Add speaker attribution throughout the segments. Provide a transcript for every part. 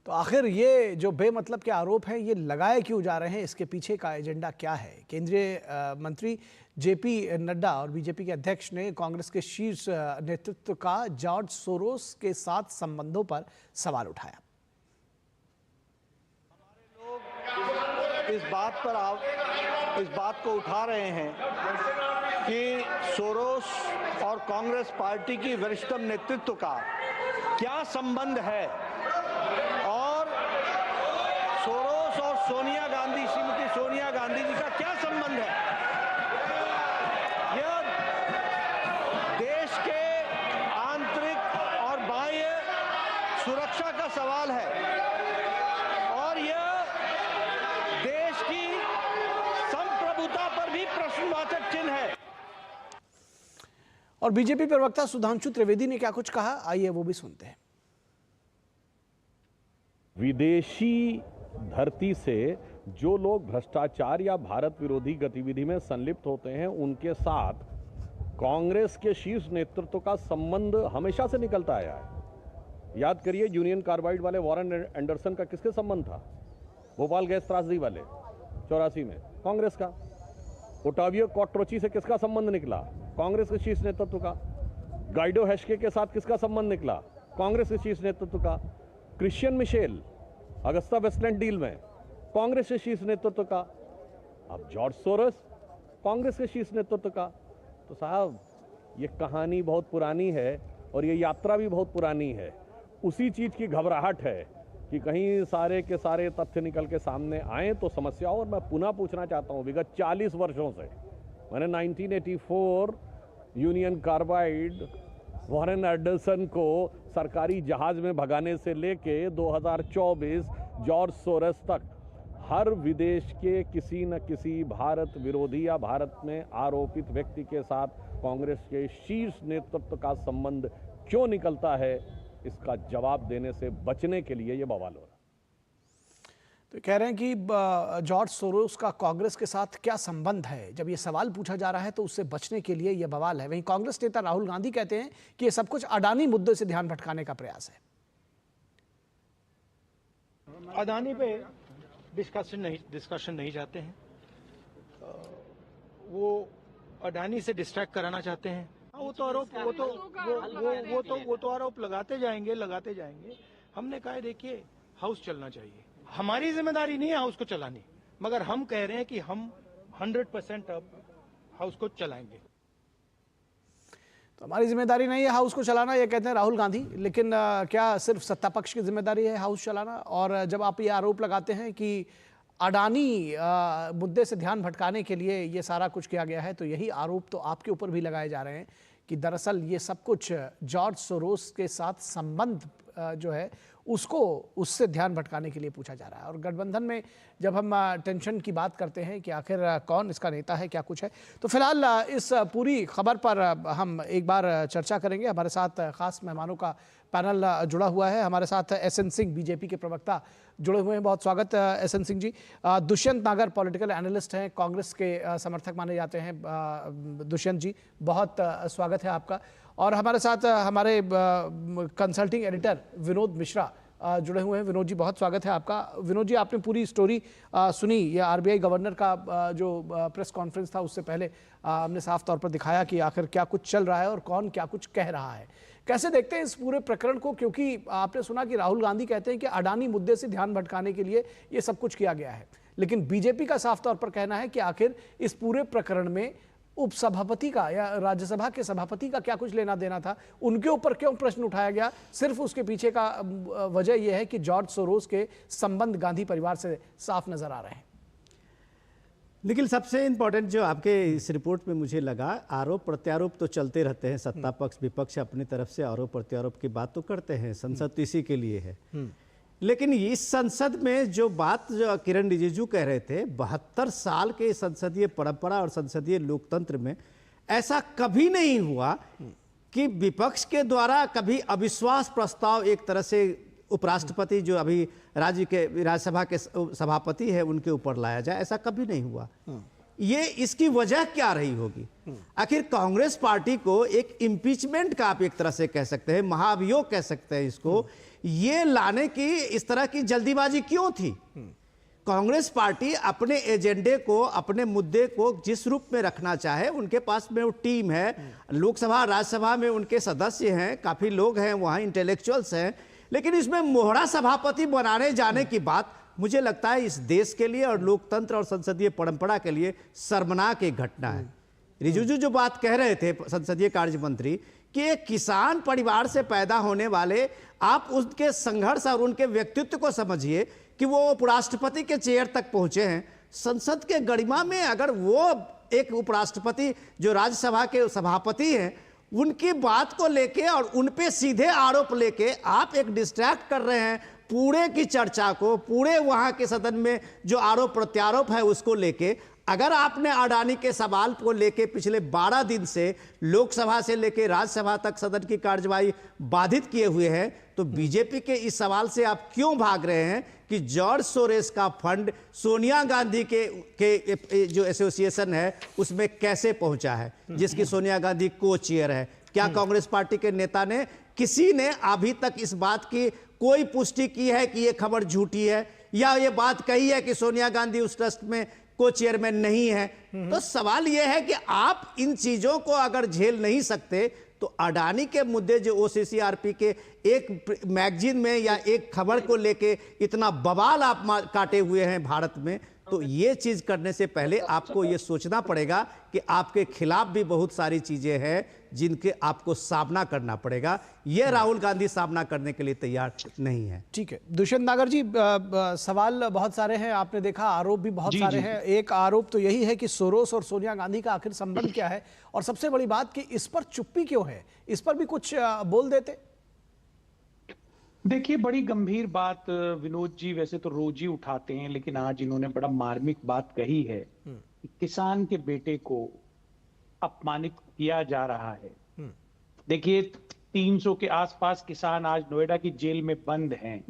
Speaker 1: तो आखिर ये जो बेमतलब के आरोप हैं ये लगाए क्यों जा रहे हैं, इसके पीछे का एजेंडा क्या है? केंद्रीय मंत्री जेपी नड्डा और बीजेपी के अध्यक्ष ने कांग्रेस के शीर्ष नेतृत्व का जॉर्ज सोरोस के साथ संबंधों पर सवाल उठाया।
Speaker 2: इस बात को उठा रहे हैं कि सोरोस और कांग्रेस पार्टी की वरिष्ठतम नेतृत्व का क्या संबंध है और सोरोस और सोनिया गांधी, श्रीमती सोनिया गांधी जी का क्या संबंध है। यह देश के आंतरिक और बाह्य सुरक्षा का सवाल है और यह देश की संप्रभुता पर भी प्रश्नवाचक चिन्ह है।
Speaker 1: और बीजेपी प्रवक्ता सुधांशु त्रिवेदी ने क्या कुछ कहा, आइए वो भी सुनते हैं।
Speaker 3: विदेशी धरती से जो लोग भ्रष्टाचार या भारत विरोधी गतिविधि में संलिप्त होते हैं उनके साथ कांग्रेस के शीर्ष नेतृत्व का संबंध हमेशा से निकलता आया है। याद करिए, यूनियन कार्बाइड वाले वॉरेन एंडरसन का किसके संबंध था? भोपाल गैस त्रासदी वाले 84 में कांग्रेस का। ओटावियो कॉट्रोची से किसका संबंध निकला? कांग्रेस के शीर्ष नेतृत्व का। गाइडो हेस्के के साथ किसका संबंध निकला? कांग्रेस के शीर्ष नेतृत्व का। Christian Michel AgustaWestland deal में कांग्रेस के शीर्ष नेतृत्व का। अब जॉर्ज सोरोस कांग्रेस के शीर्ष नेतृत्व का। तो साहब, ये कहानी बहुत पुरानी है और ये यात्रा भी बहुत पुरानी है। उसी चीज की घबराहट है कि कहीं सारे के सारे तथ्य निकल के सामने आए तो समस्या हो। और मैं पुनः पूछना चाहता हूं, विगत 40 वर्षों से मैंने 1984 यूनियन कार्बाइड वॉरेन एंडरसन को सरकारी जहाज में भगाने से लेके 2024 जॉर्ज सोरोस तक हर विदेश के किसी न किसी भारत विरोधी या भारत में आरोपित व्यक्ति के साथ कांग्रेस के शीर्ष नेतृत्व का संबंध क्यों निकलता है, इसका जवाब देने से बचने के लिए ये बवाल हो रहा है।
Speaker 1: तो कह रहे हैं कि जॉर्ज सोरोस का कांग्रेस के साथ क्या संबंध है। जब ये सवाल पूछा जा रहा है तो उससे बचने के लिए ये बवाल है। वहीं कांग्रेस नेता राहुल गांधी कहते हैं कि ये सब कुछ अडानी मुद्दे से ध्यान भटकाने का प्रयास है।
Speaker 4: अडानी पे डिस्कशन नहीं चाहते हैं, वो अडानी से डिस्ट्रैक्ट कराना चाहते हैं। वो तो आरोप लगाते जाएंगे। हमने कहा देखिए, हाउस चलना चाहिए। हमारी जिम्मेदारी नहीं है हाउस को चलानी, मगर हम कह रहे हैं कि हम 100% अब हाउस को चलाएंगे।
Speaker 1: तो हमारी जिम्मेदारी नहीं है हाउस को चलाना, ये कहते हैं राहुल गांधी। लेकिन क्या सिर्फ सत्ता पक्ष की जिम्मेदारी है हाउस चलाना? और जब आप ये आरोप लगाते हैं कि अडानी मुद्दे से ध्यान भटकाने के लिए ये सारा कुछ किया गया है, तो यही आरोप तो आपके ऊपर भी लगाए जा रहे हैं कि दरअसल ये सब कुछ जॉर्ज सोरोस के साथ संबंध जो है उससे ध्यान भटकाने के लिए पूछा जा रहा है। और गठबंधन में जब हम टेंशन की बात करते हैं कि आखिर कौन इसका नेता है, क्या कुछ है, तो फिलहाल इस पूरी खबर पर हम एक बार चर्चा करेंगे। हमारे साथ खास मेहमानों का पैनल जुड़ा हुआ है। हमारे साथ एसएन सिंह बीजेपी के प्रवक्ता जुड़े हुए हैं। बहुत स्वागत एसएन सिंह जी। दुष्यंत नागर पॉलिटिकल एनालिस्ट हैं, कांग्रेस के समर्थक माने जाते हैं। दुष्यंत जी, बहुत स्वागत है आपका। और हमारे साथ हमारे कंसल्टिंग एडिटर विनोद मिश्रा जुड़े हुए हैं। विनोद जी, बहुत स्वागत है आपका। विनोद जी, आपने पूरी स्टोरी सुनी। ये आरबीआई गवर्नर का जो प्रेस कॉन्फ्रेंस था, उससे पहले हमने साफ तौर पर दिखाया कि आखिर क्या कुछ चल रहा है और कौन क्या कुछ कह रहा है। कैसे देखते हैं इस पूरे प्रकरण को? क्योंकि आपने सुना कि राहुल गांधी कहते हैं कि अडानी मुद्दे से ध्यान भटकाने के लिए ये सब कुछ किया गया है, लेकिन बीजेपी का साफ तौर पर कहना है कि आखिर इस पूरे प्रकरण में उपसभापति का या राज्यसभा के सभापति का क्या कुछ लेना देना था? उनके ऊपर क्यों प्रश्न उठाया गया? सिर्फ उसके पीछे का वजह यह है कि जॉर्ज सोरोस के संबंध गांधी परिवार से साफ नजर आ रहे हैं।
Speaker 5: लेकिन सबसे इंपॉर्टेंट जो आपके इस रिपोर्ट में मुझे लगा, आरोप प्रत्यारोप तो चलते रहते हैं। सत्ता पक्ष विपक्ष अपनी तरफ से आरोप प्रत्यारोप की बात तो करते हैं, संसद तो इसी के लिए है। लेकिन इस संसद में जो बात जो किरण रिजिजू कह रहे थे, 72 साल के संसदीय परंपरा और संसदीय लोकतंत्र में ऐसा कभी नहीं हुआ कि विपक्ष के द्वारा कभी अविश्वास प्रस्ताव एक तरह से उपराष्ट्रपति जो अभी राज्यसभा के सभापति है उनके ऊपर लाया जाए, ऐसा कभी नहीं हुआ। ये इसकी वजह क्या रही होगी? आखिर कांग्रेस पार्टी को एक इम्पीचमेंट का आप एक तरह से कह सकते हैं, महाभियोग कह सकते हैं इसको, ये लाने की इस तरह की जल्दीबाजी क्यों थी? कांग्रेस पार्टी अपने एजेंडे को, अपने मुद्दे को जिस रूप में रखना चाहे, उनके पास में वो टीम है, लोकसभा राज्यसभा में उनके सदस्य हैं, काफी लोग हैं वहां, इंटेलेक्चुअल्स हैं, लेकिन इसमें मोहरा सभापति बनाने जाने की बात मुझे लगता है इस देश के लिए और लोकतंत्र और संसदीय परंपरा के लिए शर्मनाक एक घटना है। रिजिजू जो बात कह रहे थे संसदीय कार्य मंत्री कि एक किसान परिवार से पैदा होने वाले, आप उनके संघर्ष और उनके व्यक्तित्व को समझिए कि वो उपराष्ट्रपति के चेयर तक पहुंचे हैं। संसद के गरिमा में अगर वो एक उपराष्ट्रपति जो राज्यसभा के सभापति हैं, उनकी बात को लेके और उन पे सीधे आरोप लेके आप एक डिस्ट्रैक्ट कर रहे हैं पूरे की चर्चा को, पूरे वहां के सदन में जो आरोप प्रत्यारोप है उसको लेके। अगर आपने अडानी के सवाल को लेके पिछले 12 दिन से लोकसभा से लेके राज्यसभा तक सदन की कार्यवाही बाधित किए हुए हैं, तो बीजेपी के इस सवाल से आप क्यों भाग रहे हैं कि जॉर्ज सोरेस का फंड सोनिया गांधी के जो एसोसिएशन है उसमें कैसे पहुंचा है, जिसकी सोनिया गांधी को चेयर है? क्या कांग्रेस पार्टी के नेता ने, किसी ने अभी तक इस बात की कोई पुष्टि की है कि यह खबर झूठी है, या ये बात कही है कि सोनिया गांधी उस ट्रस्ट में को चेयरमैन नहीं है? तो सवाल यह है कि आप इन चीजों को अगर झेल नहीं सकते तो अडानी के मुद्दे जो ओसीसीआरपी के एक मैगजीन में या एक खबर को लेके इतना बवाल आप काटे हुए हैं भारत में, तो ये चीज करने से पहले आपको ये सोचना पड़ेगा कि आपके खिलाफ भी बहुत सारी चीजें हैं जिनके आपको सामना करना पड़ेगा। ये राहुल गांधी सामना करने के लिए तैयार नहीं है।
Speaker 1: ठीक है दुष्यंत नागर जी, सवाल बहुत सारे हैं, आपने देखा आरोप भी बहुत सारे हैं। एक आरोप तो यही है कि सोरोस और सोनिया गांधी का आखिर संबंध क्या है, और सबसे बड़ी बात कि इस पर चुप्पी क्यों है, इस पर भी कुछ बोल देते।
Speaker 6: देखिए, बड़ी गंभीर बात विनोद जी वैसे तो रोज ही उठाते हैं, लेकिन आज इन्होंने बड़ा मार्मिक बात कही है कि किसान के बेटे को अपमानित किया जा रहा है। देखिए, 300 के आसपास किसान आज नोएडा की जेल में बंद हैं।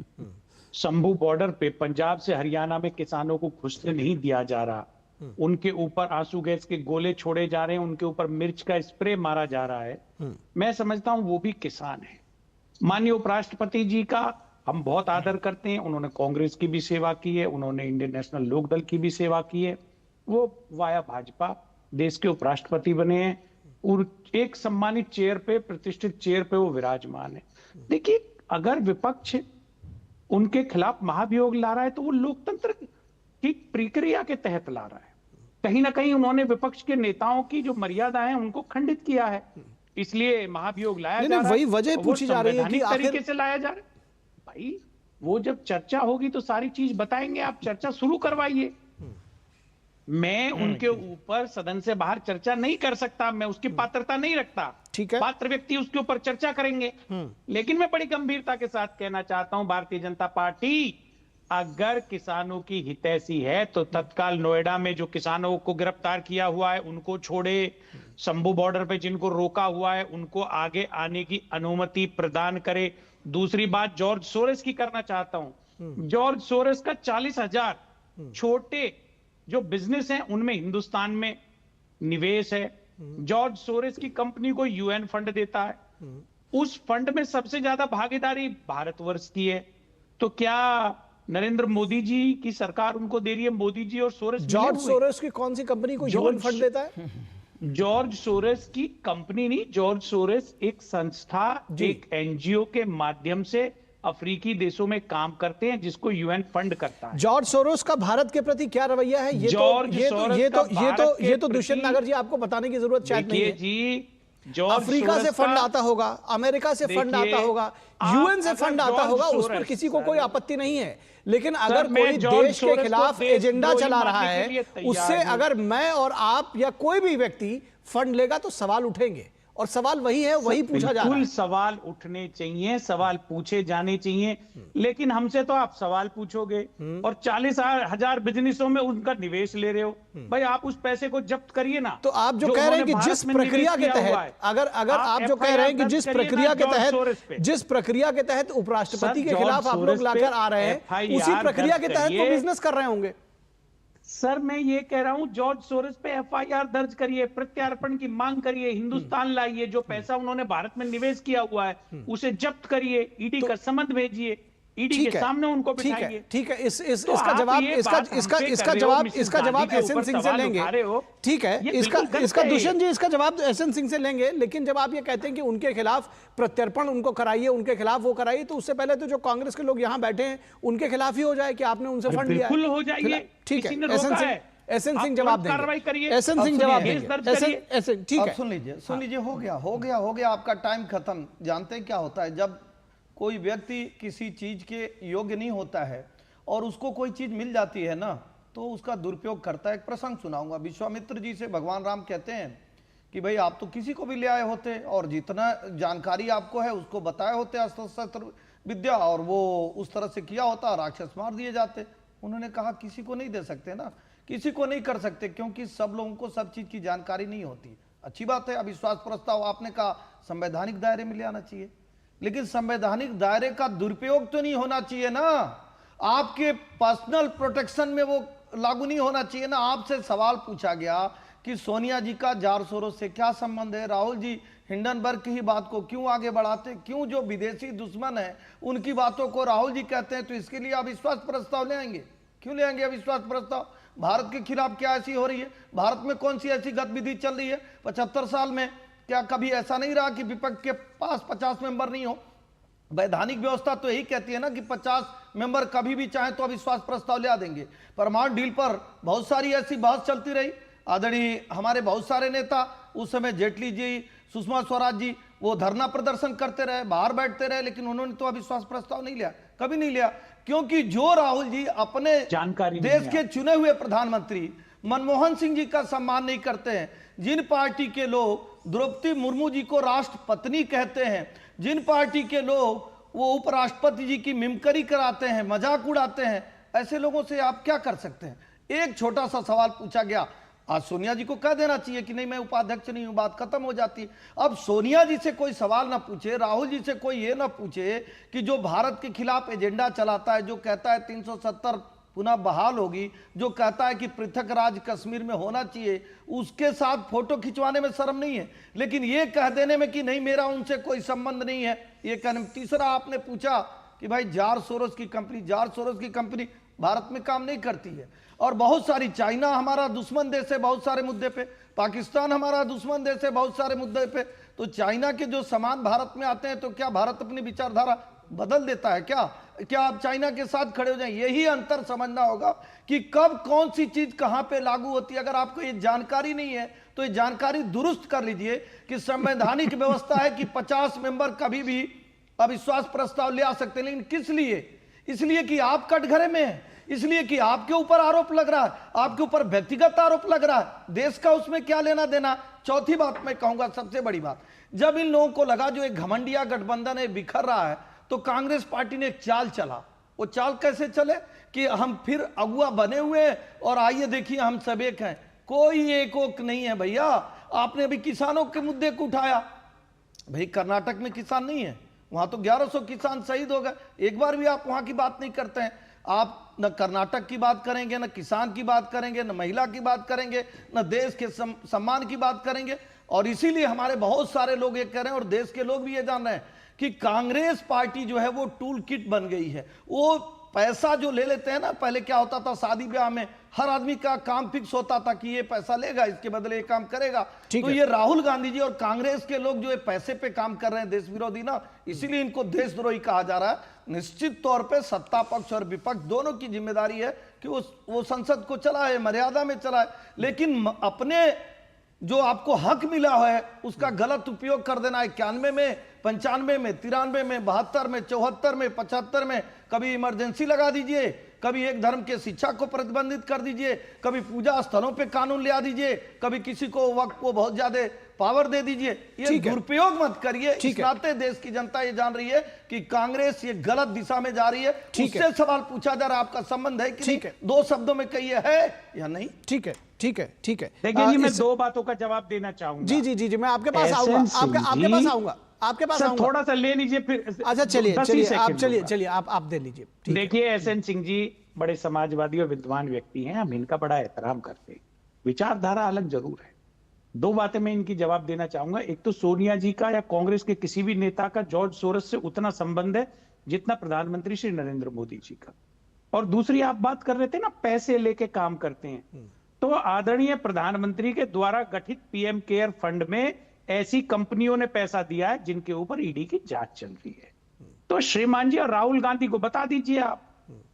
Speaker 6: शंभू बॉर्डर पे पंजाब से हरियाणा में किसानों को घुसने नहीं दिया जा रहा, उनके ऊपर आंसू गैस के गोले छोड़े जा रहे हैं, उनके ऊपर मिर्च का स्प्रे मारा जा रहा है। मैं समझता हूं वो भी किसान है। माननीय उपराष्ट्रपति जी का हम बहुत आदर करते हैं, उन्होंने कांग्रेस की भी सेवा की है, उन्होंने इंडियन नेशनल लोकदल की भी सेवा की है, वो वाया भाजपा देश के उपराष्ट्रपति बने हैं और एक सम्मानित चेयर पे, प्रतिष्ठित चेयर पे वो विराजमान है। देखिए, अगर विपक्ष उनके खिलाफ महाभियोग ला रहा है तो वो लोकतंत्र की प्रक्रिया के तहत ला रहा है। कहीं ना कहीं उन्होंने विपक्ष के नेताओं की जो मर्यादा है उनको खंडित किया है, इसलिए महाभियोग लाया जा रहा है।
Speaker 1: वही वजह पूछी जा रही है कि
Speaker 6: तरीके से लाया जा रहा है। भाई, वो जब चर्चा होगी तो सारी चीज बताएंगे, आप चर्चा शुरू करवाइए। मैं उनके ऊपर सदन से बाहर चर्चा नहीं कर सकता, मैं उसकी पात्रता नहीं रखता।
Speaker 1: ठीक है,
Speaker 6: पात्र व्यक्ति उसके ऊपर चर्चा करेंगे। लेकिन मैं बड़ी गंभीरता के साथ कहना चाहता हूं, भारतीय जनता पार्टी अगर किसानों की हितैषी है तो तत्काल नोएडा में जो किसानों को गिरफ्तार किया हुआ है उनको छोड़े, शंभू बॉर्डर पे जिनको रोका हुआ है उनको आगे आने की अनुमति प्रदान करे। दूसरी बात जॉर्ज सोरेस की करना चाहता हूं। जॉर्ज सोरेस का 40,000 छोटे जो बिजनेस हैं उनमें हिंदुस्तान में निवेश है। जॉर्ज सोरेस की कंपनी को यूएन फंड देता है, उस फंड में सबसे ज्यादा भागीदारी भारतवर्ष की है। तो क्या नरेंद्र मोदी जी की सरकार उनको दे रही है? मोदी जी और सोरेस,
Speaker 1: जॉर्ज सोरेस की कौन सी कंपनी को यूएन फंड देता है?
Speaker 6: जॉर्ज सोरेस की कंपनी नहीं, जॉर्ज सोरेस एक संस्था, एक एनजीओ के माध्यम से अफ्रीकी देशों में काम करते हैं जिसको यूएन फंड करता है।
Speaker 1: जॉर्ज सोरोस का भारत के प्रति क्या रवैया है, ये तो दुष्यंत नागर जी आपको बताने की जरूरत शायद नहीं है
Speaker 6: जी।
Speaker 1: अफ्रीका से फंड आता होगा, अमेरिका से फंड आता होगा, यूएन से फंड आता होगा, उस पर किसी को कोई आपत्ति नहीं है। लेकिन अगर कोई देश के खिलाफ एजेंडा चला रहा है, उससे अगर मैं और आप या कोई भी व्यक्ति फंड लेगा तो सवाल उठेंगे, और सवाल वही है, वही पूछा जा रहा है।
Speaker 6: सवाल उठने चाहिए, सवाल पूछे जाने चाहिए, लेकिन हमसे तो आप सवाल पूछोगे और 40,000 बिजनेसों में उनका निवेश ले रहे हो। भाई, आप उस पैसे को जब्त करिए ना।
Speaker 1: तो आप जो कह रहे हैं कि जिस प्रक्रिया के तहत, अगर आप जो कह रहे हैं कि जिस प्रक्रिया के तहत उपराष्ट्रपति के खिलाफ आप लोग लाकर आ रहे हैं, उसी प्रक्रिया के तहत वो बिजनेस कर रहे होंगे।
Speaker 6: सर मैं ये कह रहा हूं, जॉर्ज सोरोस पे एफआईआर दर्ज करिए, प्रत्यार्पण की मांग करिए, हिंदुस्तान लाइए, जो पैसा उन्होंने भारत में निवेश किया हुआ है उसे जब्त करिए, ईडी का समन भेजिए, ईडी के सामने उनको बिठाइए।
Speaker 1: ठीक है, इसका जवाब एसएन सिंह से लेंगे। ठीक है, इसका दुष्यंत जी इसका जवाब एसएन सिंह से लेंगे। लेकिन जब आप ये कहते हैं कि उनके खिलाफ प्रत्यर्पण उनको कराइए, उनके खिलाफ वो कराइए, तो उससे पहले तो जो कांग्रेस के लोग यहाँ बैठे हैं उनके खिलाफ ही हो जाए कि आपने उनसे फंड लिया।
Speaker 6: बिल्कुल हो जाइए।
Speaker 1: ठीक है, एसएन सिंह जवाब देंगे।
Speaker 6: कार्रवाई करिए,
Speaker 1: एसएन सिंह जवाब देंगे। एसएन ठीक है,
Speaker 2: सुन लीजिए, हो गया, आपका टाइम खत्म। जानते हैं क्या होता है, जब कोई व्यक्ति किसी चीज के योग्य नहीं होता है और उसको कोई चीज मिल जाती है ना, तो उसका दुरुपयोग करता है। एक प्रसंग सुनाऊंगा। विश्वामित्र जी से भगवान राम कहते हैं कि भाई आप तो किसी को भी ले आए होते और जितना जानकारी आपको है उसको बताए होते अस्त्र शस्त्र विद्या, और वो उस तरह से किया होता, राक्षस मार दिए जाते। उन्होंने कहा किसी को नहीं दे सकते ना, किसी को नहीं कर सकते, क्योंकि सब लोगों को सब चीज की जानकारी नहीं होती। अच्छी बात है, अविश्वास प्रस्ताव आपने कहा संवैधानिक दायरे में ले आना चाहिए, लेकिन संवैधानिक दायरे का दुरुपयोग तो नहीं होना चाहिए ना, आपके पर्सनल प्रोटेक्शन में वो लागू नहीं होना चाहिए ना। आपसे सवाल पूछा गया कि सोनिया जी का जॉर्ज सोरोस से क्या संबंध है, राहुल जी हिंडनबर्ग की ही बात को क्यों आगे बढ़ाते, क्यों जो विदेशी दुश्मन है उनकी बातों को राहुल जी कहते हैं, तो इसके लिए अविश्वास प्रस्ताव ले आएंगे। क्यों ले आएंगे अविश्वास प्रस्ताव? भारत के खिलाफ क्या ऐसी हो रही है? भारत में कौन सी ऐसी गतिविधि चल रही है 75 साल में? क्या कभी ऐसा नहीं रहा कि विपक्ष के पास 50 मेंबर नहीं हो? वैधानिक व्यवस्था तो यही कहती है ना कि 50 मेंबर कभी भी चाहे तो अविश्वास प्रस्ताव ले आ देंगे। परमाणु डील पर बहुत सारी ऐसी बहस चलती रही। आदरणीय हमारे बहुत सारे नेता उस समय, जेटली जी, सुषमा स्वराज जी, वो धरना प्रदर्शन करते रहे, बाहर बैठते रहे, लेकिन उन्होंने तो अविश्वास प्रस्ताव नहीं लिया, कभी नहीं लिया। क्योंकि जो राहुल जी अपने देश के चुने हुए प्रधानमंत्री मनमोहन सिंह जी का सम्मान नहीं करते हैं, जिन पार्टी के लोग द्रौपदी मुर्मू जी को राष्ट्रपत्नी कहते हैं, जिन पार्टी के लोग वो उपराष्ट्रपति जी की मिमकरी कराते हैं, मजाक उड़ाते हैं, ऐसे लोगों से आप क्या कर सकते हैं? एक छोटा सा सवाल पूछा गया, आज सोनिया जी को कह देना चाहिए कि नहीं मैं उपाध्यक्ष नहीं हूं, बात खत्म हो जाती। अब सोनिया जी से कोई सवाल ना पूछे, राहुल जी से कोई ये ना पूछे कि जो भारत के खिलाफ एजेंडा चलाता है, जो कहता है 370 पुनः बहाल होगी, जो कहता है कि पृथक राज्य कश्मीर में होना चाहिए, उसके साथ फोटो खिंचवाने में शर्म नहीं है, लेकिन ये कह देने में कि नहीं मेरा उनसे कोई संबंध नहीं है, ये कहने। तीसरा आपने पूछा कि भाई जॉर्ज सोरोस की कंपनी भारत में काम नहीं करती है, और बहुत सारी, चाइना हमारा दुश्मन देश है बहुत सारे मुद्दे पे, पाकिस्तान हमारा दुश्मन देश है बहुत सारे मुद्दे पे, तो चाइना के जो सामान भारत में आते हैं तो क्या भारत अपनी विचारधारा बदल देता है? क्या आप चाइना के साथ खड़े हो जाएं? यही अंतर समझना होगा कि कब कौन सी चीज कहां पे लागू होती है। अगर आपको ये जानकारी नहीं है तो ये जानकारी दुरुस्त कर लीजिए कि संवैधानिक व्यवस्था है कि 50 मेंबर कभी भी अविश्वास प्रस्ताव ले आ सकते हैं, लेकिन किस लिए? इसलिए कि आप कटघरे में हैं, इसलिए कि आपके ऊपर आरोप लग रहा है, आपके ऊपर व्यक्तिगत आरोप लग रहा है, देश का उसमें क्या लेना देना। चौथी बात मैं कहूंगा, सबसे बड़ी बात, जब इन लोगों को लगा जो एक घमंडिया गठबंधन है बिखर रहा है, तो कांग्रेस पार्टी ने एक चाल चला। वो चाल कैसे चले कि हम फिर अगुआ बने हुए हैं और आइए देखिए हम सब एक हैं। कोई एक नहीं है भैया। आपने अभी किसानों के मुद्दे को उठाया, भाई कर्नाटक में किसान नहीं है, वहां तो 1100 किसान शहीद हो गए, एक बार भी आप वहां की बात नहीं करते हैं। आप न कर्नाटक की बात करेंगे, न किसान की बात करेंगे, न महिला की बात करेंगे, न देश के सम्मान की बात करेंगे। और इसीलिए हमारे बहुत सारे लोग ये कह रहे हैं और देश के लोग भी ये जान रहे हैं कि कांग्रेस पार्टी जो है वो टूल किट बन गई है। वो पैसा जो ले लेते हैं ना, पहले क्या होता था शादी ब्याह में हर आदमी का काम फिक्स होता था कि ये पैसा लेगा इसके बदले ये काम करेगा, तो ये राहुल गांधी जी और कांग्रेस के लोग जो है पैसे पे काम कर रहे हैं, देश विरोधी ना, इसीलिए इनको देशद्रोही कहा जा रहा है। निश्चित तौर पे सत्ता पक्ष और विपक्ष दोनों की जिम्मेदारी है कि वो संसद को चलाए, मर्यादा में चलाए, लेकिन अपने जो आपको हक मिला है उसका गलत उपयोग कर देना। 91 में, 95 में, 93 में, 72 में, 74 में, 75 में कभी इमरजेंसी लगा दीजिए, कभी एक धर्म के शिक्षा को प्रतिबंधित कर दीजिए, कभी पूजा स्थलों पे कानून ले आ दीजिए, कभी किसी को वक्त को बहुत ज्यादा पावर दे दीजिए। ये दुरुपयोग मत करिए। इस नाते देश की जनता ये जान रही है कि कांग्रेस ये गलत दिशा में जा रही है। उससे सवाल पूछा जा रहा है आपका संबंध है कि नहीं? दो शब्दों में कहिए है या नहीं।
Speaker 1: ठीक है।
Speaker 6: देखिए मैं दो बातों का जवाब देना चाहूंगा।
Speaker 1: जी मैं आपके पास आऊंगा, आपके पास आऊंगा। आपके पास
Speaker 6: सर
Speaker 1: आऊंगा।
Speaker 6: थोड़ा सा ले लीजिए फिर।
Speaker 1: अच्छा चलिए
Speaker 6: 10 ही सेकंड
Speaker 1: चलिए आप दे लीजिए। ठीक है।
Speaker 6: देखिए एसएन सिंह जी बड़े समाजवादी और विद्वान व्यक्ति हैं, हम इनका बड़ा एहतराम करते हैं, विचारधारा अलग जरूर है। दो बातें मैं इनकी जवाब देना चाहूंगा। एक तो सोनिया जी का या कांग्रेस के किसी भी नेता का जॉर्ज सोरस से उतना संबंध है जितना प्रधानमंत्री श्री नरेंद्र मोदी जी का। और दूसरी आप बात कर रहे थे ना पैसे लेके काम करते हैं, तो आदरणीय प्रधानमंत्री के द्वारा गठित पीएम केयर फंड में ऐसी कंपनियों ने पैसा दिया है जिनके ऊपर ईडी की जांच चल रही है। तो श्रीमान जी और राहुल गांधी को बता दीजिए आप,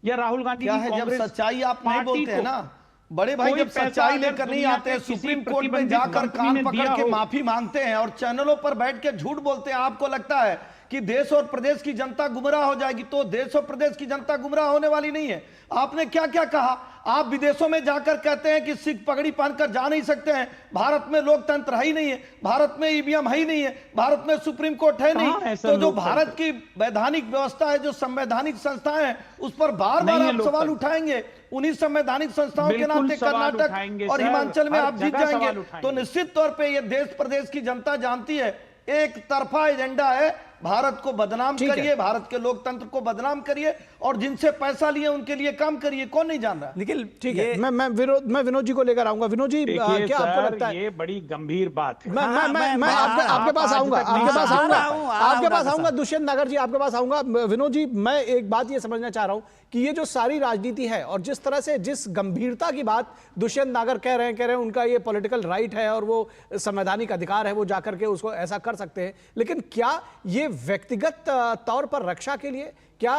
Speaker 6: या राहुल गांधी
Speaker 2: क्या
Speaker 6: की
Speaker 2: है, जब
Speaker 6: कांग्रेस
Speaker 2: सच्चाई आप नहीं
Speaker 6: पार्टी
Speaker 2: बोलते हैं
Speaker 6: को
Speaker 2: ना बड़े भाई,
Speaker 6: कोई
Speaker 2: जब
Speaker 6: पैसा
Speaker 2: सच्चाई
Speaker 6: अगर
Speaker 2: लेकर नहीं
Speaker 6: दुनिया
Speaker 2: आते हैं,
Speaker 6: के किसी
Speaker 2: सुप्रीम कोर्ट में
Speaker 6: प्रतिबंधित
Speaker 2: जाकर
Speaker 6: कंपनी
Speaker 2: कान
Speaker 6: ने
Speaker 2: पकड़
Speaker 6: दिया
Speaker 2: के
Speaker 6: हो।
Speaker 2: माफी मांगते हैं और चैनलों पर बैठ के झूठ बोलते हैं, आपको लगता है कि देश और प्रदेश की जनता गुमराह हो जाएगी? तो देश और प्रदेश की जनता गुमराह होने वाली नहीं है। आपने क्या क्या कहा? आप विदेशों में जाकर कहते हैं कि सिख पगड़ी पहनकर जा नहीं सकते हैं, भारत में लोकतंत्र है ही नहीं है, भारत में ईवीएम है ही नहीं है, भारत में सुप्रीम कोर्ट है
Speaker 6: कहाँ
Speaker 2: नहीं।
Speaker 6: ऐसा
Speaker 2: तो जो
Speaker 6: लोकतंत्र?
Speaker 2: भारत की वैधानिक व्यवस्था है, जो संवैधानिक संस्थाएं हैं, उस पर बार बार
Speaker 6: नहीं है
Speaker 2: आप सवाल
Speaker 6: लोकतंत्र।
Speaker 2: उठाएंगे। उन्हीं संवैधानिक संस्थाओं के
Speaker 6: बिल्कुल
Speaker 2: नाते
Speaker 6: सवाल
Speaker 2: कर्नाटक
Speaker 6: उठाएंगे
Speaker 2: और
Speaker 6: सर,
Speaker 2: हिमाचल में
Speaker 6: हर
Speaker 2: आप जीत
Speaker 6: जगह सवाल
Speaker 2: जाएंगे।
Speaker 6: उठाएंगे।
Speaker 2: तो निश्चित तौर पे ये देश प्रदेश की जनता जानती है, एक तरफा एजेंडा है, भारत को बदनाम
Speaker 1: ठीक है।
Speaker 2: करिए, भारत के लोकतंत्र को बदनाम करिए और जिनसे पैसा लिए उनके लिए काम करिए। कौन नहीं जान रहा?
Speaker 5: निखिल
Speaker 1: ठीक है, मैं विनोद जी को लेकर आऊंगा। विनोद जी
Speaker 6: देखिए
Speaker 1: क्या आपको
Speaker 6: सर,
Speaker 1: लगता है?
Speaker 6: ये बड़ी गंभीर बात है।
Speaker 1: मैं आपके पास आऊंगा, आपके पास आऊंगा दुष्यंत नागर जी, आपके पास आऊंगा। विनोद जी, मैं एक बात ये समझना चाह रहा हूं कि ये जो सारी राजनीति है और जिस तरह से, जिस गंभीरता की बात दुष्यंत नागर कह रहे हैं उनका ये पॉलिटिकल राइट है और वो संवैधानिक अधिकार है, वो जाकर के उसको ऐसा कर सकते हैं, लेकिन क्या ये व्यक्तिगत तौर पर रक्षा के लिए, क्या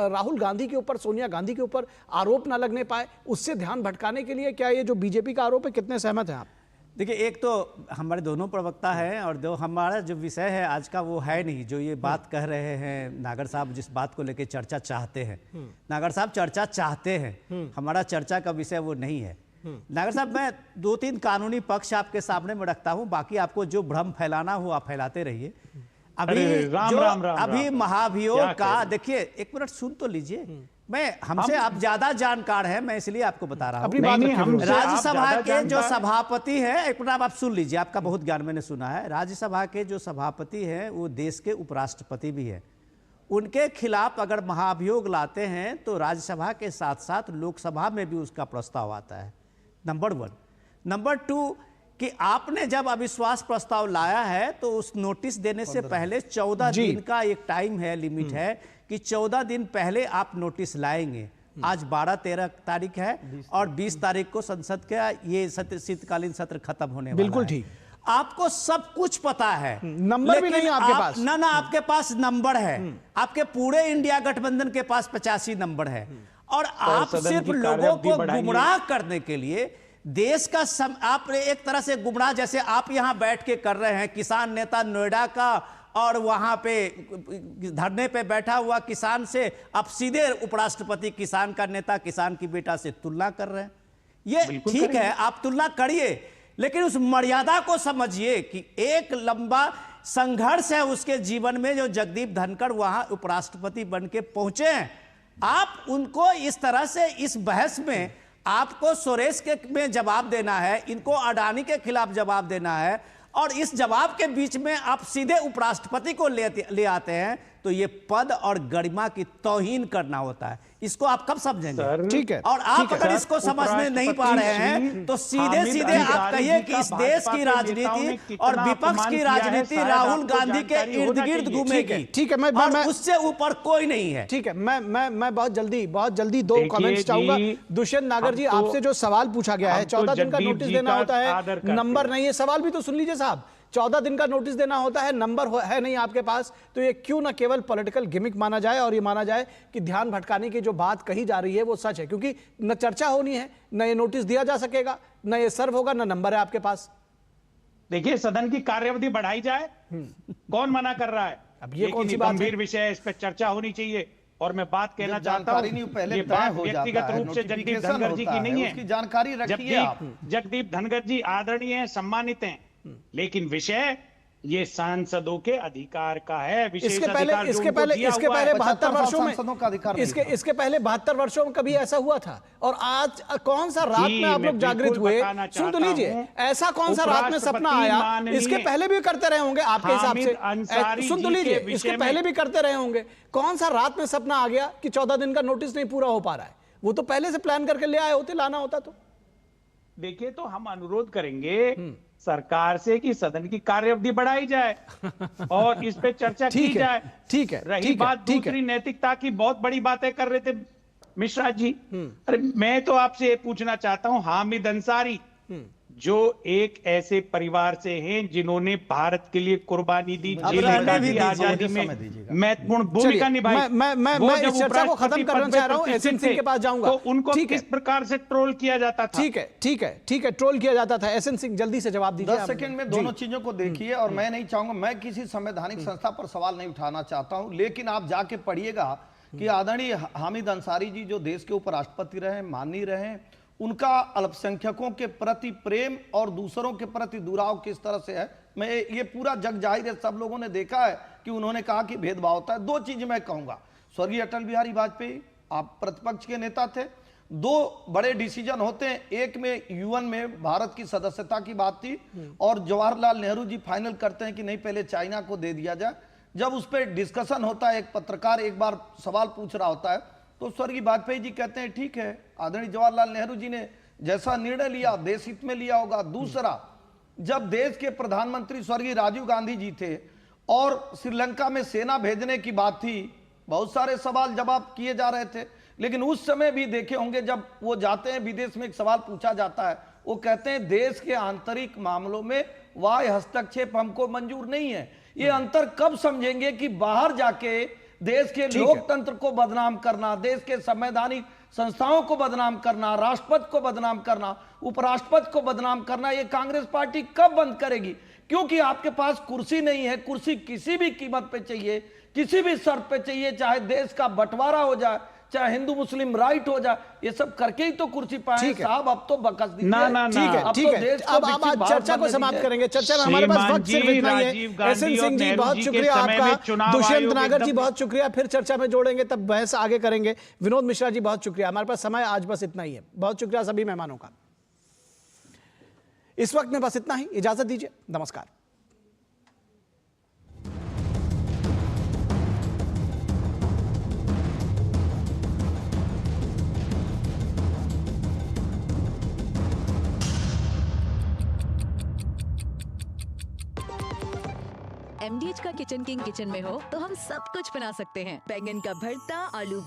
Speaker 1: राहुल गांधी के ऊपर, सोनिया गांधी के ऊपर आरोप ना लगने पाए, उससे ध्यान भटकाने के लिए क्या ये जो बीजेपी का आरोप है, कितने सहमत हैं आप?
Speaker 5: देखिए, एक तो हमारे दोनों प्रवक्ता हैं और जो हमारा जो विषय है आज का वो है नहीं, जो ये बात कह रहे हैं नागर साहब, जिस बात को लेकर चर्चा चाहते हैं, नागर साहब चर्चा चाहते हैं, हमारा चर्चा का विषय वो नहीं है। नागर साहब, मैं 2-3 कानूनी पक्ष आपके सामने में रखता हूं, बाकी आपको जो भ्रम फैलाना हो आप फैलाते रहिए। अभी अभी महाभियोग का, देखिए एक मिनट सुन तो लीजिए, मैं हमसे आप ज्यादा जानकार हैं, मैं इसलिए आपको बता रहा हूं। राज्यसभा के जो सभापति हैं, एक मिनट आप सुन लीजिए, आपका बहुत ज्ञान मैंने सुना है। राज्यसभा के जो सभापति हैं वो देश के उपराष्ट्रपति भी हैं। उनके खिलाफ अगर महाभियोग लाते हैं तो राज्यसभा के साथ साथ लोकसभा में भी उसका प्रस्ताव आता है, नंबर 1। नंबर 2 कि आपने जब अविश्वास प्रस्ताव लाया है तो उस नोटिस देने से पहले 14 दिन का एक टाइम है, लिमिट है कि 14 दिन पहले आप नोटिस लाएंगे। आज 12-13 तारीख है और 20 तारीख को संसद का ये शीतकालीन सत्र खत्म होने वाला है।
Speaker 1: बिल्कुल ठीक।
Speaker 5: आपको सब कुछ पता है,
Speaker 1: नंबर भी नहीं आपके पास।
Speaker 5: ना आपके पास नंबर है, आपके पूरे इंडिया गठबंधन के पास 85 नंबर है, और आप सिर्फ लोगों को गुमराह करने के लिए देश का आप एक तरह से गुमराह, जैसे आप यहां बैठ के कर रहे हैं, किसान नेता नोएडा का और वहां पे धरने पे बैठा हुआ किसान से आप सीधे उपराष्ट्रपति किसान का नेता, किसान की बेटा से तुलना कर रहे हैं। ये ठीक है, आप तुलना करिए, लेकिन उस मर्यादा को समझिए कि एक लंबा संघर्ष है उसके जीवन में, जो जगदीप धनखड़ वहां उपराष्ट्रपति बन के पहुंचे हैं। आप उनको इस तरह से इस बहस में आपको सुरेश के में जवाब देना है, इनको अडानी के खिलाफ जवाब देना है, और इस जवाब के बीच में आप सीधे उपराष्ट्रपति को ले आते हैं, तो ये पद और गरिमा की तौहीन करना होता है। इसको आप कब समझेंगे?
Speaker 1: ठीक है।
Speaker 5: और आप अगर इसको समझने नहीं पा रहे हैं तो सीधे सीधे आप कहिए कि इस देश की राजनीति और विपक्ष की राजनीति राहुल गांधी के इर्द गिर्द घूमेगी।
Speaker 1: ठीक है,
Speaker 5: मैं उससे ऊपर कोई नहीं है।
Speaker 1: ठीक है, मैं बहुत जल्दी 2 कमेंट्स चाहूंगा। दुष्यंत नागर जी, आपसे जो सवाल पूछा गया है, 14 दिन का नोटिस देना होता है, नंबर नहीं है। सवाल भी तो सुन लीजिए साहब, 14 दिन का नोटिस देना होता है, नंबर है नहीं आपके पास, तो ये क्यों ना केवल पॉलिटिकल गिमिक माना जाए और ये माना जाए कि ध्यान भटकाने की जो बात कही जा रही है वो सच है, क्योंकि न चर्चा होनी है, न ये नोटिस दिया जा सकेगा, न ये सर्व होगा, न नंबर है आपके पास।
Speaker 6: देखिए, सदन की कार्यवधि बढ़ाई जाए, कौन मना कर रहा है?
Speaker 1: अब ये कौन सी बात है?
Speaker 6: गंभीर विषय है, इस पर चर्चा होनी चाहिए। और मैं बात कहना चाहता हूं, ये बात व्यक्तिगत रूप से जगदीप धनखड़ जी की नहीं है,
Speaker 2: उसकी जानकारी रखिए आप।
Speaker 6: जगदीप धनखड़ जी आदरणीय हैं, सम्मानित हैं, लेकिन विषय ये सांसदों के अधिकार का है। विशेष
Speaker 1: इसके पहले
Speaker 6: अधिकार जो
Speaker 1: इसके
Speaker 6: उनको
Speaker 1: पहले
Speaker 6: दिया
Speaker 1: इसके
Speaker 6: हुआ है।
Speaker 1: पहले 72 वर्षों में
Speaker 2: सांसदों का अधिकार नहीं
Speaker 1: इसके पहले 72 वर्षों में कभी ऐसा हुआ था? और आज कौन सा रात
Speaker 6: जी,
Speaker 1: में आप
Speaker 6: मैं
Speaker 1: लोग जागृत
Speaker 6: बिल्कुल
Speaker 1: हुए?
Speaker 6: बताना
Speaker 1: सुन तो
Speaker 6: चाहता
Speaker 1: लीजिए,
Speaker 6: हूं,
Speaker 1: ऐसा कौन सा रात में सपना
Speaker 6: उपराष्ट्रपति
Speaker 1: आया?
Speaker 6: माननीय
Speaker 1: इसके पहले भी करते रहे होंगे आपके हिसाब
Speaker 6: हामिद
Speaker 1: से।
Speaker 6: अंसारी
Speaker 1: सुन तो
Speaker 6: जी के
Speaker 1: लीजिए,
Speaker 6: विषय
Speaker 1: इसके
Speaker 6: में-
Speaker 1: पहले भी करते रहे होंगे। कौन सा रात में सपना आ गया कि 14 दिन का नोटिस नहीं पूरा हो पा रहा है? वो तो पहले से प्लान करके ले आए होते, लाना होता तो।
Speaker 6: देखिए, तो हम अनुरोध करेंगे सरकार से कि सदन की कार्यावधि बढ़ाई जाए और इस पे चर्चा की
Speaker 1: ठीक है,
Speaker 6: जाए।
Speaker 1: ठीक है,
Speaker 6: रही
Speaker 1: ठीक है,
Speaker 6: बात
Speaker 1: ठीक है।
Speaker 6: दूसरी नैतिकता की, बहुत बड़ी बातें कर रहे थे मिश्रा जी। अरे मैं तो आपसे ये पूछना चाहता हूं, हामिद अंसारी जो एक ऐसे परिवार से हैं जिन्होंने भारत के लिए कुर्बानी दी, जेल
Speaker 5: रहने
Speaker 6: काटी,
Speaker 5: भी दीजिए,
Speaker 6: आजादी
Speaker 2: समय
Speaker 6: में
Speaker 2: दीजिएगा।
Speaker 6: महत्वपूर्ण
Speaker 1: चलिए,
Speaker 6: भूमिका निभाई। वो
Speaker 1: मैं
Speaker 6: जब
Speaker 1: इस चर्चा को खत्म
Speaker 6: उपराष्ट्रपति
Speaker 1: करना
Speaker 6: पद पे
Speaker 1: चाह रहा हूं।
Speaker 6: प्रतिष्ठित
Speaker 1: एसएन सिंह
Speaker 6: थे,
Speaker 1: के पास जाऊंगा।
Speaker 6: तो उनको
Speaker 1: ठीक है,
Speaker 6: किस प्रकार से ट्रोल किया जाता था?
Speaker 1: ठीक है, ठीक है, ठीक है, ट्रोल किया जाता था। एसएन सिंह जल्दी से जवाब दीजिए।
Speaker 2: 10 सेकंड में दोनों चीजों को देखिए। और मैं नहीं चाहूंगा, मैं किसी संवैधानिक संस्था पर सवाल नहीं उठाना चाहता हूं, लेकिन आप जाके पढ़िएगा कि आदरणीय हामिद अंसारी जी जो देश के उपराष्ट्रपति रहे, माननीय रहे, उनका अल्पसंख्यकों के प्रति प्रेम और दूसरों के प्रति दुराव किस तरह से है, मैं ये पूरा जग जाहिर है, सब लोगों ने देखा है कि उन्होंने कहा कि भेदभाव होता है। दो चीज मैं कहूंगा, स्वर्गीय अटल बिहारी वाजपेयी, आप प्रतिपक्ष के नेता थे, दो बड़े डिसीजन होते हैं, एक में यूएन में भारत की सदस्यता की बात थी और जवाहरलाल नेहरू जी फाइनल करते हैं कि नहीं पहले चाइना को दे दिया जाए। जब उस पर डिस्कशन होता है, एक पत्रकार एक बार सवाल पूछ रहा होता है, तो स्वर्गीय वाजपेयी जी कहते हैं ठीक है, आदरणीय जवाहरलाल नेहरू जी ने जैसा निर्णय लिया देश हित में लिया होगा। दूसरा, जब देश के प्रधानमंत्री स्वर्गीय राजीव गांधी जी थे और श्रीलंका में सेना भेजने की बात थी, बहुत सारे सवाल जवाब किए जा रहे थे, लेकिन उस समय भी देखे होंगे जब वो जाते हैं विदेश में, एक सवाल पूछा जाता है, वो कहते हैं देश के आंतरिक मामलों में बाह्य हस्तक्षेप हमको मंजूर नहीं है। ये अंतर कब समझेंगे कि बाहर जाके देश के लोकतंत्र को बदनाम करना, देश के संवैधानिक संस्थाओं को बदनाम करना, राष्ट्रपति को बदनाम करना, उपराष्ट्रपति को बदनाम करना, ये कांग्रेस पार्टी कब बंद करेगी? क्योंकि आपके पास कुर्सी नहीं है। कुर्सी किसी भी कीमत पे चाहिए, किसी भी शर्त पे चाहिए, चाहे देश का बंटवारा हो जाए, चाहे हिंदू मुस्लिम राइट हो जाए, ये सब करके ही तो कुर्सी पाए साहब। अब तो बकस दीजिए।
Speaker 6: ना, ना, ना।
Speaker 1: ठीक है,
Speaker 2: अब
Speaker 1: ठीक
Speaker 2: तो
Speaker 1: है।
Speaker 2: देश को
Speaker 1: अब
Speaker 2: विकसित
Speaker 1: आज
Speaker 2: भारत
Speaker 1: चर्चा को
Speaker 2: बनने
Speaker 1: समाप्त
Speaker 2: दीजिए।
Speaker 1: करेंगे। चर्चा में हमारे पास
Speaker 6: श्रीमान
Speaker 1: वक्त सिर्फ
Speaker 6: जी,
Speaker 1: इतना ही है।
Speaker 6: राजीव गांधी
Speaker 1: एसएन सिंह
Speaker 6: और
Speaker 1: जी
Speaker 6: नेहरू
Speaker 1: बहुत
Speaker 6: जी के
Speaker 1: शुक्रिया
Speaker 6: समय में
Speaker 1: आपका।
Speaker 6: चुनाव
Speaker 1: दुष्यंत
Speaker 6: आयोग
Speaker 1: नागर जी
Speaker 6: एकदम-
Speaker 1: बहुत शुक्रिया। फिर चर्चा में जोड़ेंगे, तब बहस आगे करेंगे। विनोद मिश्रा जी बहुत शुक्रिया। हमारे पास समय आज बस इतना ही है। बहुत शुक्रिया सभी मेहमानों का। इस वक्त में बस इतना ही, इजाजत दीजिए, नमस्कार।
Speaker 7: MDH का किचन किंग किचन में हो तो हम सब कुछ बना सकते हैं। बैंगन का भरता, आलू